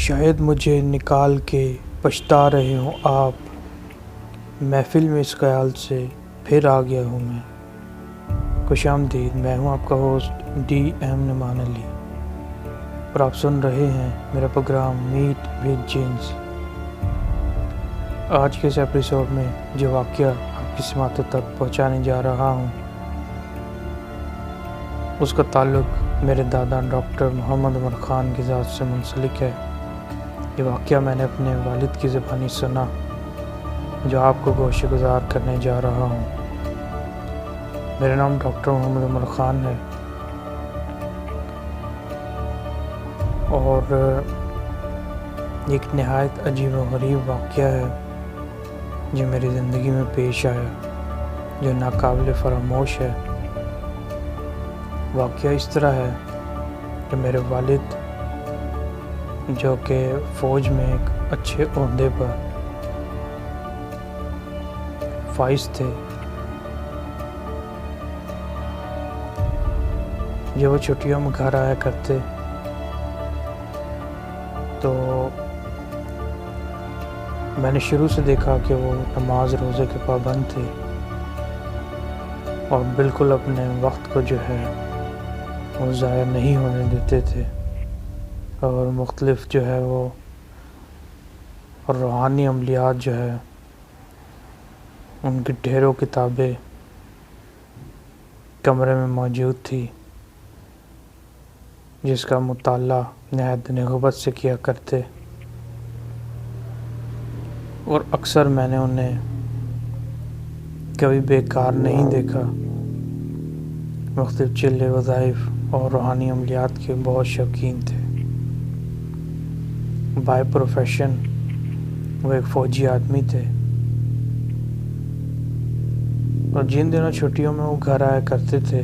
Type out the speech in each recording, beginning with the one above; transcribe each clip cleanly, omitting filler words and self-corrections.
شاید مجھے نکال کے پچھتا رہے ہوں آپ، محفل میں اس خیال سے پھر آ گیا ہوں میں۔ خوش آمدید، میں ہوں آپ کا ہوسٹ ڈی ایم نعمان علی اور آپ سن رہے ہیں میرا پروگرام میٹ ود جنس۔ آج کے اس ایپیسوڈ میں جو واقعہ آپ کی سماعتوں تک پہنچانے جا رہا ہوں اس کا تعلق میرے دادا ڈاکٹر محمد عمر خان کی ذات سے منسلک ہے۔ یہ واقعہ میں نے اپنے والد کی زبانی سنا جو آپ کو گوش گزار کرنے جا رہا ہوں۔ میرا نام ڈاکٹر محمد عمر خان ہے اور ایک نہایت عجیب و غریب واقعہ ہے جو میری زندگی میں پیش آیا، جو ناقابل فراموش ہے۔ واقعہ اس طرح ہے کہ میرے والد جو کہ فوج میں ایک اچھے عہدے پر فائز تھے، جب وہ چھٹیوں میں گھر آیا کرتے تو میں نے شروع سے دیکھا کہ وہ نماز روزے کے پابند تھے اور بالکل اپنے وقت کو جو ہے وہ ضائع نہیں ہونے دیتے تھے، اور مختلف جو ہے وہ روحانی عملیات جو ہے ان کی ڈھیروں کتابیں کمرے میں موجود تھی جس کا مطالعہ نہایت نغبت سے کیا کرتے، اور اکثر میں نے انہیں کبھی بیکار نہیں دیکھا۔ مختلف چلے وظائف اور روحانی عملیات کے بہت شوقین تھے۔ بائی پروفیشن وہ ایک فوجی آدمی تھے، اور جن دنوں چھٹیوں میں وہ گھر آیا کرتے تھے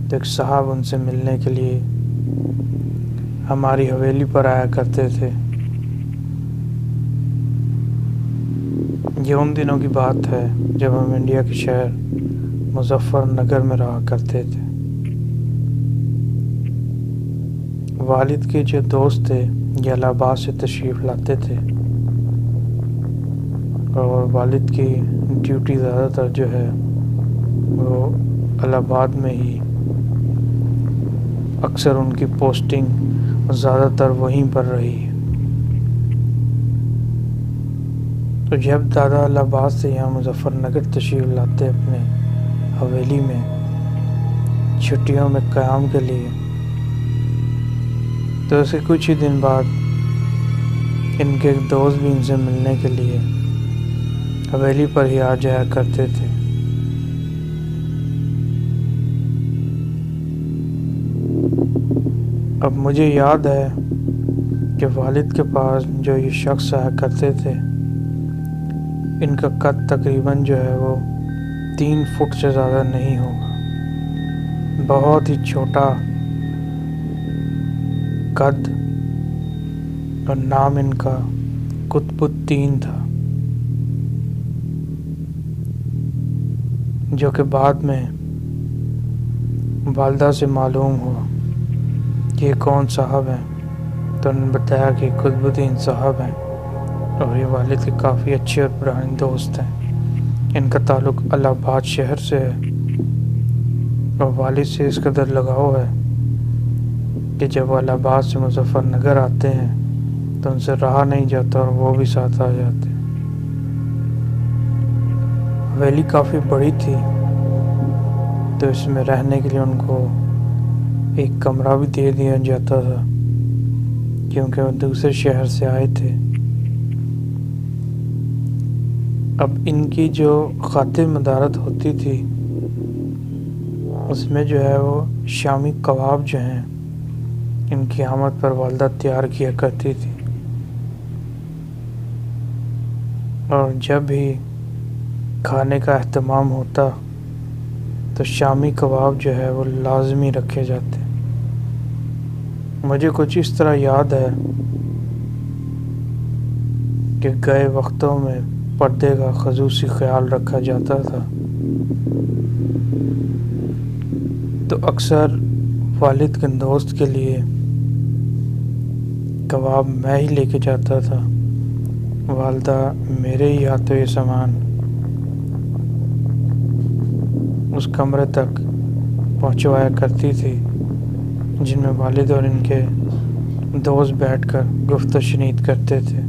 تو ایک صاحب ان سے ملنے کے لیے ہماری حویلی پر آیا کرتے تھے۔ یہ ان دنوں کی بات ہے جب ہم انڈیا کے شہر مظفر نگر میں رہا کرتے تھے۔ والد کے جو دوست تھے یہ الہ آباد سے تشریف لاتے تھے، اور والد کی ڈیوٹی زیادہ تر جو ہے وہ الہ آباد میں ہی، اکثر ان کی پوسٹنگ زیادہ تر وہیں پر رہی ہے۔ تو جب دادا الہ آباد سے یہاں مظفر نگر تشریف لاتے اپنے حویلی میں چھٹیوں میں قیام کے لیے، تو اس کے کچھ ہی دن بعد ان کے ایک دوست بھی ان سے ملنے کے لیے حویلی پر ہی آ جایا کرتے تھے۔ اب مجھے یاد ہے کہ والد کے پاس جو یہ شخص آیا کرتے تھے ان کا قد تقریباً جو ہے وہ 3 فٹ سے زیادہ نہیں ہوگا، بہت ہی چھوٹا قد، اور نام ان کا قطب الدین تھا، جو کہ بعد میں والدہ سے معلوم ہوا کہ یہ کون صاحب ہیں، تو انہوں نے بتایا کہ قطب الدین صاحب ہیں اور یہ والد کے کافی اچھے اور پرانے دوست ہیں۔ ان کا تعلق الہ آباد شہر سے ہے اور والد سے اس قدر لگاؤ ہے کہ جب وہ الہ آباد سے مظفر نگر آتے ہیں تو ان سے رہا نہیں جاتا اور وہ بھی ساتھ آ جاتے۔ حویلی کافی بڑی تھی تو اس میں رہنے کے لیے ان کو ایک کمرہ بھی دے دیا جاتا تھا کیونکہ وہ دوسرے شہر سے آئے تھے۔ اب ان کی جو خاطر مدارت ہوتی تھی اس میں جو ہے وہ شامی کباب جو ہیں ان کی آمد پر والدہ تیار کیا کرتی تھی، اور جب بھی کھانے کا اہتمام ہوتا تو شامی کباب جو ہے وہ لازمی رکھے جاتے۔ مجھے کچھ اس طرح یاد ہے کہ گئے وقتوں میں پردے کا خصوصی خیال رکھا جاتا تھا، تو اکثر والد کے دوست کے لیے کباب میں ہی لے کے جاتا تھا، والدہ میرے ہی ہاتھوں یہ سامان اس کمرے تک پہنچوایا کرتی تھی جن میں والد اور ان کے دوست بیٹھ کر گفت و شنید کرتے تھے۔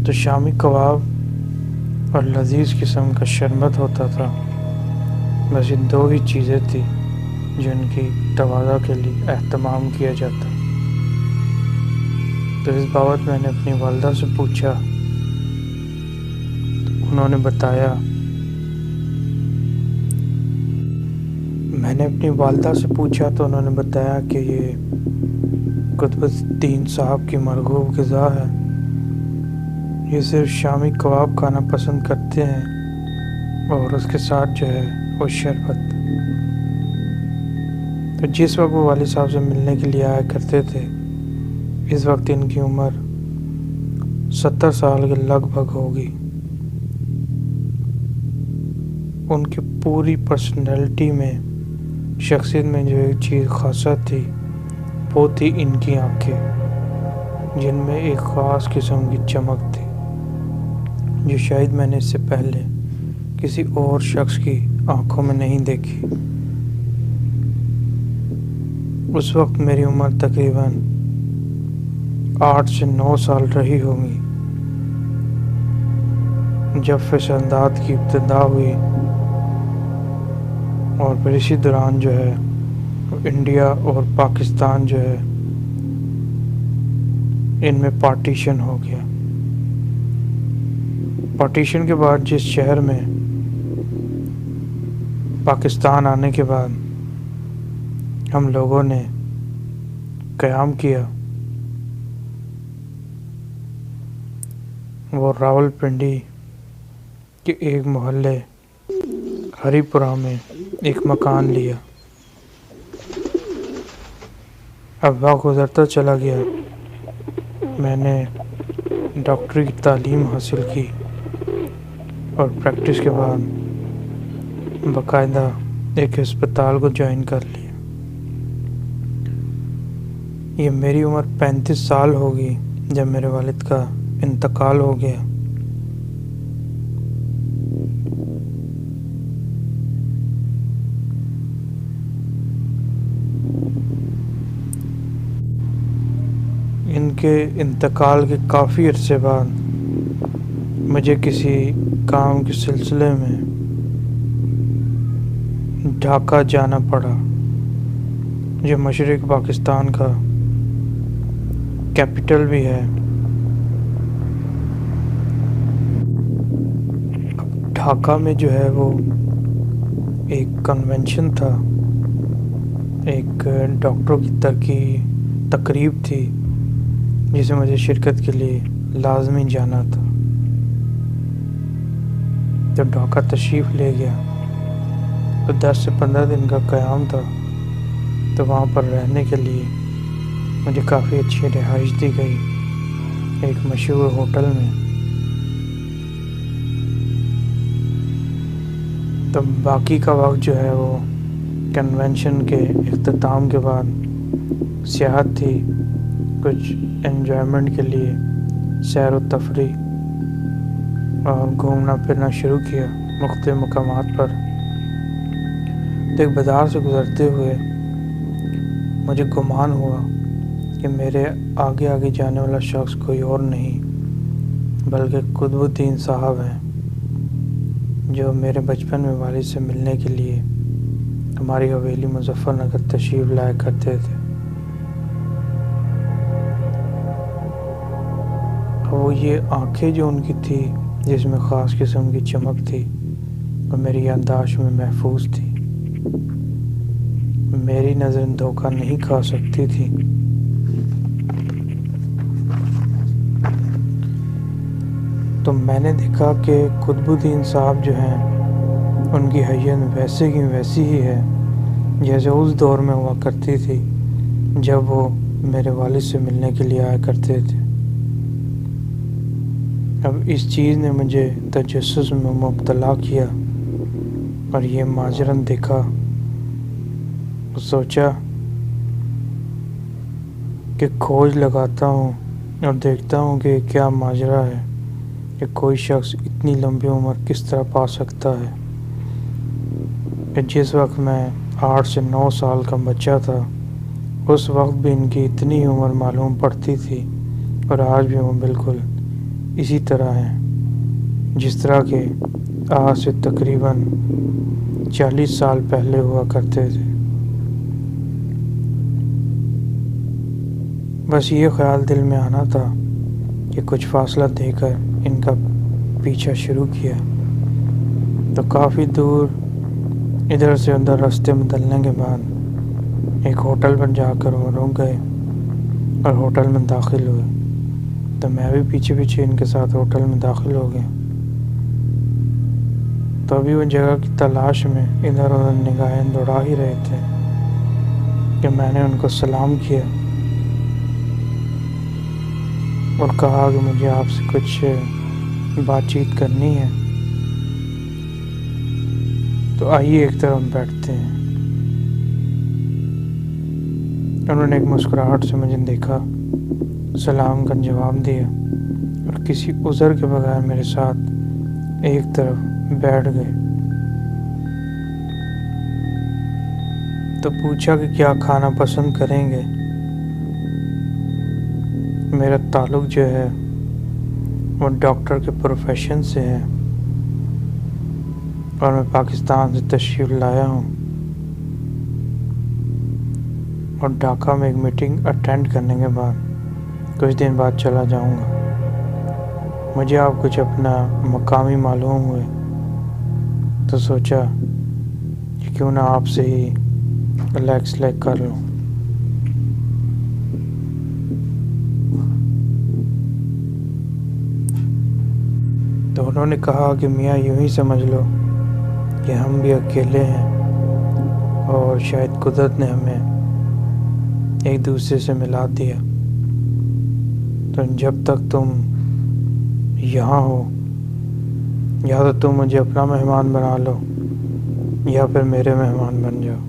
تو شامی کباب اور لذیذ قسم کا شربت ہوتا تھا، بس یہ دو ہی چیزیں تھیں جو ان کی تواضع کے لیے اہتمام کیا جاتا۔ تو اس بابت میں نے اپنی والدہ سے پوچھا، انہوں نے بتایا، تو انہوں نے بتایا کہ یہ قطب الدین صاحب کی مرغوب غذا ہے، یہ صرف شامی کباب کھانا پسند کرتے ہیں اور اس کے ساتھ جو ہے وہ شربت۔ تو جس وقت وہ والد صاحب سے ملنے کے لیے آیا کرتے تھے، اس وقت ان کی عمر 70 سال کے لگ بھگ ہوگی۔ ان کی پوری پرسنالٹی میں، شخصیت میں جو ایک چیز خاصہ تھی وہ تھی ان کی آنکھیں، جن میں ایک خاص قسم کی چمک تھی جو شاید میں نے اس سے پہلے کسی اور شخص کی آنکھوں میں نہیں دیکھی۔ اس وقت میری عمر تقریباً 8 سے 9 سال رہی ہوگی جب فسادات کی ابتدا ہوئی، اور پھر اسی دوران جو ہے انڈیا اور پاکستان جو ہے ان میں پارٹیشن ہو گیا۔ پارٹیشن کے بعد جس شہر میں پاکستان آنے کے بعد ہم لوگوں نے قیام کیا، وہ راول پنڈی کے ایک محلے ہری پورہ میں ایک مکان لیا۔ اب وقت گزرتا چلا گیا، میں نے ڈاکٹری کی تعلیم حاصل کی اور پریکٹس کے بعد باقاعدہ ایک ہسپتال کو جوائن کر لیا۔ یہ میری عمر 35 سال ہوگی جب میرے والد کا انتقال ہو گیا۔ ان کے انتقال کے کافی عرصے بعد مجھے کسی کام کے سلسلے میں ڈھاکہ جانا پڑا، جو مشرق پاکستان کا کیپٹل بھی ہے۔ اب ڈھاکہ میں جو ہے وہ ایک کنونشن تھا، ایک ڈاکٹروں کی تقریب تھی جسے مجھے شرکت کے لیے لازمی جانا تھا۔ جب ڈھاکہ تشریف لے گیا تو 10 سے 15 دن کا قیام تھا، تو وہاں پر رہنے کے لیے مجھے کافی اچھی رہائش دی گئی ایک مشہور ہوٹل میں۔ تو باقی کا وقت جو ہے وہ کنونشن کے اختتام کے بعد سیاحت تھی، کچھ انجوائمنٹ کے لیے سیر و تفریح اور گھومنا پھرنا شروع کیا مختلف مقامات پر۔ تو ایک بازار سے گزرتے ہوئے مجھے گمان ہوا کہ میرے آگے جانے والا شخص کوئی اور نہیں بلکہ قطب الدین صاحب ہیں، جو میرے بچپن میں والد سے ملنے کے لیے ہماری حویلی مظفر نگر تشریف لایا کرتے تھے۔ وہ یہ آنکھیں جو ان کی تھی، جس میں خاص قسم کی چمک تھی، وہ میری یادداشت میں محفوظ تھی، میری نظر دھوکہ نہیں کھا سکتی تھی۔ تو میں نے دیکھا کہ قطب الدین صاحب جو ہیں ان کی حیت ویسے کی ویسی ہی ہے جیسے اس دور میں ہوا کرتی تھی جب وہ میرے والد سے ملنے کے لیے آیا کرتے تھے۔ اب اس چیز نے مجھے تجسس میں مبتلا کیا اور یہ ماجرا دیکھا، سوچا کہ کھوج لگاتا ہوں اور دیکھتا ہوں کہ کیا ماجرا ہے کہ کوئی شخص اتنی لمبی عمر کس طرح پا سکتا ہے، کہ جس وقت میں 8 سے 9 سال کا بچہ تھا اس وقت بھی ان کی اتنی عمر معلوم پڑتی تھی، اور آج بھی وہ بالکل اسی طرح ہیں جس طرح کہ آج سے تقریباً 40 سال پہلے ہوا کرتے تھے۔ بس یہ خیال دل میں آنا تھا کہ کچھ فاصلہ دے کر ان کا پیچھا شروع کیا تو کافی دور ادھر سے ادھر راستے بدلنے کے بعد ایک ہوٹل پر جا کر وہ رک گئے اور ہوٹل میں داخل ہوئے، تو میں بھی پیچھے پیچھے ان کے ساتھ ہوٹل میں داخل ہو گیا۔ تو ابھی وہ جگہ کی تلاش میں ادھر ادھر نگاہیں دوڑا ہی رہے تھے کہ میں نے ان کو سلام کیا اور کہا کہ مجھے آپ سے کچھ بات چیت کرنی ہے، تو آئیے ایک طرف بیٹھتے ہیں۔ انہوں نے ایک مسکراہٹ سے مجھے دیکھا، سلام کا جواب دیا اور کسی عذر کے بغیر میرے ساتھ ایک طرف بیٹھ گئے۔ تو پوچھا کہ کیا کھانا پسند کریں گے۔ میرا تعلق جو ہے وہ ڈاکٹر کے پروفیشن سے ہے اور میں پاکستان سے تشریف لایا ہوں اور ڈھاکہ میں ایک میٹنگ اٹینڈ کرنے کے بعد کچھ دن بعد چلا جاؤں گا۔ مجھے آپ کچھ اپنا مقامی معلوم ہوئے تو سوچا کہ کیوں نہ آپ سے ہی لیک کر لوں۔ تو انہوں نے کہا کہ میاں یوں ہی سمجھ لو کہ ہم بھی اکیلے ہیں اور شاید قدرت نے ہمیں ایک دوسرے سے ملا دیا، تو جب تک تم یہاں ہو یا تو تم مجھے اپنا مہمان بنا لو یا پھر میرے مہمان بن جاؤ۔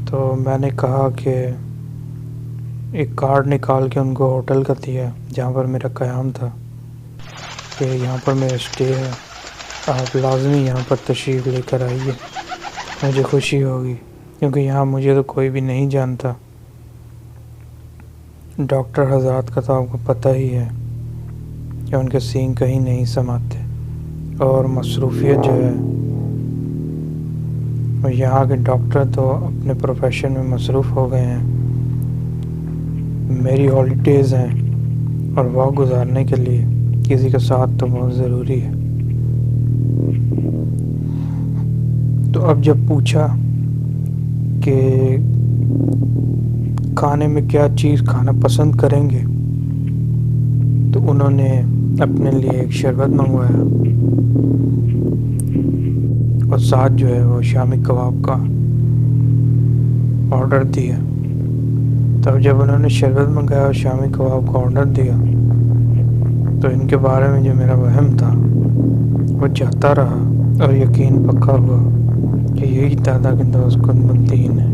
تو میں نے کہا کہ ایک کارڈ نکال کے ان کو ہوٹل کا دیا جہاں پر میرا قیام تھا کہ یہاں پر میرا اسٹے ہے، آپ لازمی یہاں پر تشریف لے کر آئیے، مجھے خوشی ہوگی، کیونکہ یہاں مجھے تو کوئی بھی نہیں جانتا۔ ڈاکٹر حضرات کا تو آپ کو پتہ ہی ہے کہ ان کے سینگ کہیں نہیں سماتے اور مصروفیت جو ہے، اور یہاں کے ڈاکٹر تو اپنے پروفیشن میں مصروف ہو گئے ہیں۔ میری ہالیڈیز ہیں اور وقت گزارنے کے لیے کسی کا ساتھ تو بہت ضروری ہے۔ تو اب جب پوچھا کہ کھانے میں کیا چیز کھانا پسند کریں گے، تو انہوں نے اپنے لیے ایک شربت منگوایا اور ساتھ جو ہے وہ شامی کباب کا آرڈر دیا۔ تب جب انہوں نے شربت منگایا اور شامی کباب کا آرڈر دیا تو ان کے بارے میں جو میرا وہم تھا وہ جاتا رہا اور یقین پکا ہوا کہ یہی دادا کے دوست قطب ہے۔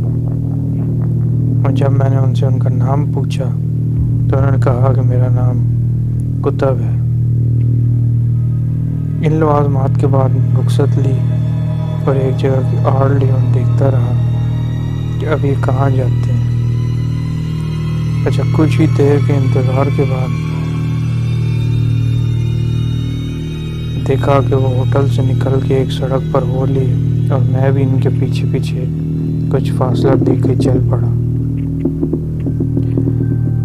اور جب میں نے ان سے ان کا نام پوچھا تو انہوں نے کہا کہ میرا نام قطب ہے۔ ان لوازمات کے بعد رخصت لی اور ایک جگہ کی آڑ لی اور دیکھتا رہا کہ اب یہ کہاں جاتے ہیں۔ اچھا، کچھ ہی دیر کے انتظار کے بعد دیکھا کہ وہ ہوٹل سے نکل کے ایک سڑک پر ہو لیے اور میں بھی ان کے پیچھے پیچھے کچھ فاصلہ دے کے چل پڑا۔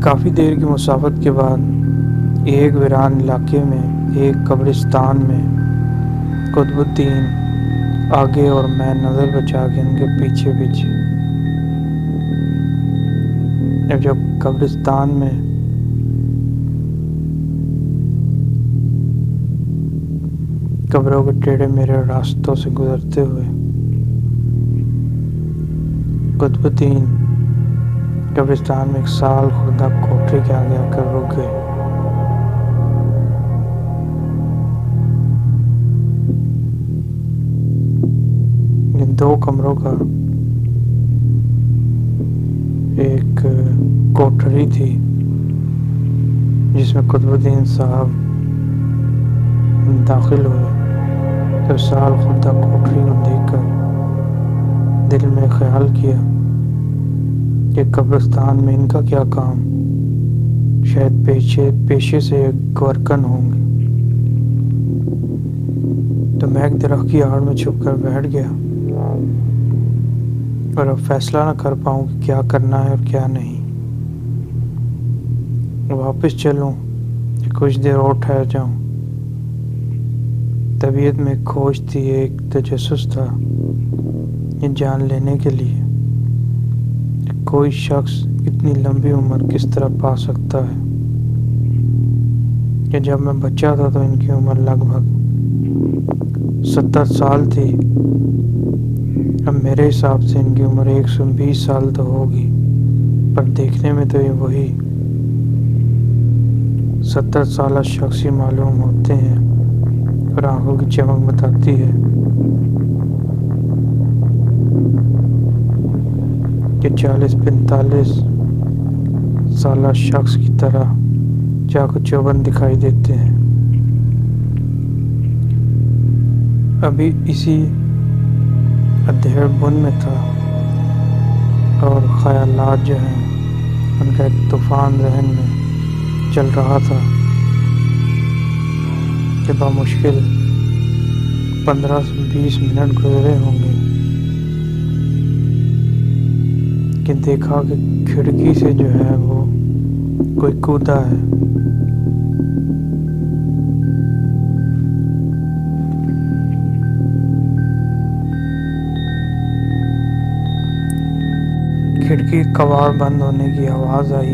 کافی دیر کی مسافت کے بعد ایک ویران علاقے میں ایک قبرستان میں قطب الدین آگے اور میں نظر بچا کے ان کے پیچھے پیچھے۔ جب قبرستان میں قبروں کے ٹیڑے میرے راستوں سے گزرتے ہوئے قطب الدین قبرستان میں ایک سال خوردہ کوٹری کے آگے آ کر رک گئے۔ یہ 2 کمروں کا ایک کوٹری تھی جس میں قطب الدین صاحب داخل ہوئے تو سال خوردہ کوٹری کو دیکھ کر دل میں خیال کیا کہ قبرستان میں ان کا کیا کام، شاید پیشے سے گورکن ہوں گے۔ تو میں ایک درخت کی آڑ میں چھپ کر بیٹھ گیا اور اب فیصلہ نہ کر پاؤں کہ کیا کرنا ہے اور کیا نہیں، واپس چلوں کہ کچھ دیر اور ٹھہر جاؤں۔ طبیعت میں ایک کھوج تھی، ایک تجسس تھا یہ جان لینے کے لیے کہ کوئی شخص اتنی لمبی عمر کس طرح پا سکتا ہے۔ کہ جب میں بچہ تھا تو ان کی عمر لگ بھگ 70 سال تھی، اب میرے حساب سے ان کی عمر 120 سال تو ہوگی، پر دیکھنے میں تو یہ وہی 70 سالہ شخص ہی معلوم ہوتے ہیں اور آنکھوں کی چمک بتاتی ہے کہ 40-45 سالہ شخص کی طرح چاق و چوبند دکھائی دیتے ہیں۔ ابھی اسی ادھیڑ بن میں تھا اور خیالات جو ہیں ان کا ایک طوفان ذہن میں چل رہا تھا کہ بامشکل 15 سے 20 منٹ گزرے ہوں گے کہ دیکھا کہ کھڑکی سے جو ہے وہ کوئی کودا ہے۔ کھڑکی کباڑ بند ہونے کی آواز آئی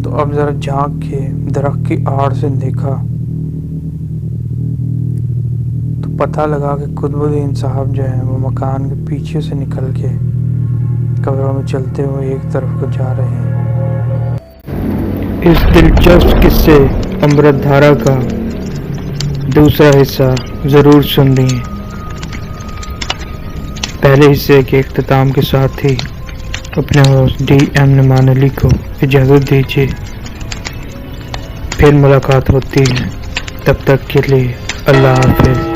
تو اب ذرا جھانک کے درخت کی آڑ سے دیکھا تو پتہ لگا کہ قطب الدین صاحب جو ہیں وہ مکان کے پیچھے سے نکل کے قبروں میں چلتے ہوئے ایک طرف کو جا رہے ہیں۔ اس دلچسپ قصے امرت دھارا کا دوسرا حصہ ضرور سن لیں۔ پہلے حصے کے اختتام کے ساتھ ہی اپنے ہوسٹ ڈی ایم نعمان علی کو اجازت دیجیے، پھر ملاقات ہوتی ہے، تب تک کے لیے اللہ حافظ۔